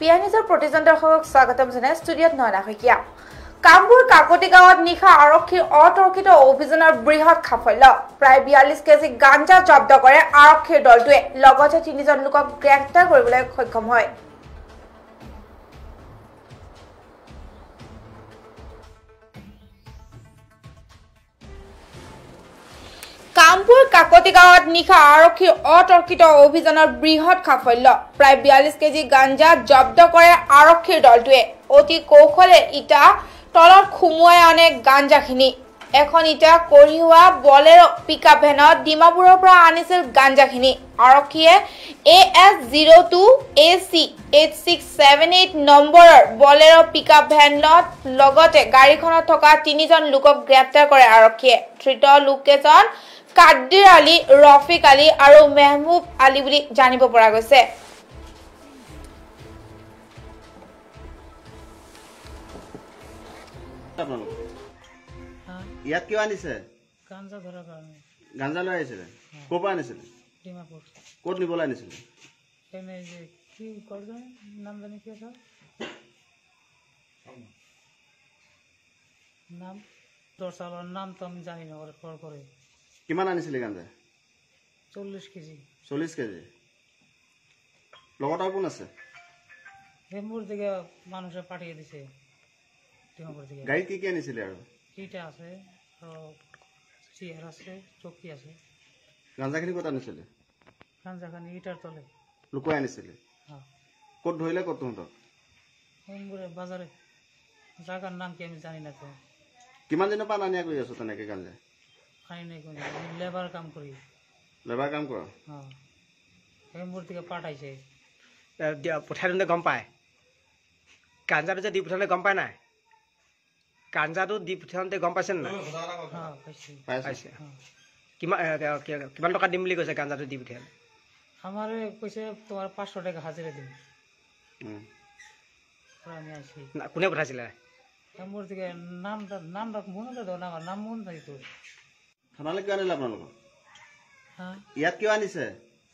পিয়ানিজৰ প্ৰতিজন দৰ্শকক স্বাগতম জনাই ষ্টুডিঅ'ত নয়না শইকীয়া। কামপুৰ কাকতি গাঁৱত নিশা আৰক্ষীৰ অতৰ্কিত অভিযানৰ বৃহৎ সাফল্য। প্ৰায় 42 কেজি গাঞ্জা জব্দ কৰে আৰক্ষীৰ দলটোৱে। লগতে 3জন লোকক গ্ৰেপ্তাৰ কৰিবলৈ সক্ষম হয়। কামপুৰ কাকতি গাঁৱত নিশা আৰক্ষীৰ অতৰ্কিত অভিযানৰ বৃহৎ সাফল্য। প্ৰায় 42 কেজি গাঞ্জা জব্দ কৰে আৰক্ষীৰ দলটোৱে। অতি কৌশলে ইটা তলত খুমুৱাই আনে গাঞ্জাখিনি। এখন ইটা কঢ়িওৱা বলেৰো পিকআপ ভেনত ডিমাপুৰৰ পৰা আনিছিল গাঞ্জাখিনি। আৰক্ষীয়ে AS02 AC 8678 নম্বৰৰ বলেৰো পিকআপ ভেনত লগতে গাড়ীখনত থকা 3জন লোকক গ্ৰেপ্তাৰ কৰে আৰক্ষীয়ে। ধৃত লোককেইজন কাদিৰ আলী, ৰফিক আলী আৰু মেহবুব আলী বুলি জানিব পৰা গৈছে। ইয়াত কিয় আনিছে? গাঞ্জা ধৰাৰ কাৰণে। গাঞ্জা লৈ আহিছিলে? ক'ৰ পৰা আনিছিলে? ডিমাপুৰ। ক'ত নিবলৈ আনিছিলে? এনে যে কি কৰে নাম জানি কি আছে? নাম দৰ্শালৰ নাম তো আমি জানি নকৰে খৰ কৰে। কিমান আনিছিলে গাঞ্জা? 40 কেজি। 40 কেজি। লগত আৰু কোন আছে? মোৰ দিকে মানুহে পাঠিয়ে দিছে। ডিমাপুৰ দিকে। গাড়ী কি আনিছিলে আৰু? ইটা আছে আৰু চেয়াৰ আছে, চকী আছে। গাঞ্জাখিনি ক'ত আনিছিলে? গাঞ্জাখিনি ইটাৰ তলে লুকুৱাই আনিছিলে। ক'ত ধৰিলে? ক'ত তহঁতক? মোৰে বাজাৰে। জাগাৰ নাম কি আমি জানি নাপাওঁ। কিমান দিনৰ পৰা আনিয়া কৰি আছো তেনেকৈ গাঞ্জা? আনি নাই কৰি লেবাৰ কাম কৰি। লেবাৰ কাম কৰ? মোৰ দিকে পাঠাইছে। পঠাই দিওঁতে গম পায় গাঞ্জাটো যে দি পঠালে গম পায় নাই? গাঞ্জাটো দি পঠাওঁতে গম পাইছে নাই? পাইছে। কিমান টকা দিম বুলি কৈছে গাঞ্জাটো দি পঠিয়ালে? আমার কৈছে তোমার 500 টাকা হাজিরা দিন। আমি আসি। কোনে পঠাইছিলে? মোৰ দিকে নামটা মনত দাও না, নাম মন নাই তো। থানালৈ কিয় আনিলে আপোনালোকক? ইয়াত কিয় আনিছে?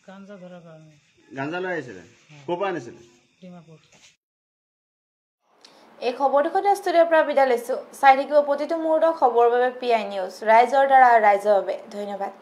গাঞ্জা ধৰাৰ কাৰণে। গাঞ্জা লৈ আহিছিলে? ক'ৰ পৰা আনিছিলে? ডিমাপুৰ। এই খবৰটো ষ্টুডিঅ'ৰ পৰা বিদায় লৈছো। চাই থাকিব প্ৰতিটো মুহূৰ্তৰ খবৰৰ বাবে PI নিউজ। ৰাইজৰ দ্বাৰা ৰাইজৰ বাবে। ধন্যবাদ।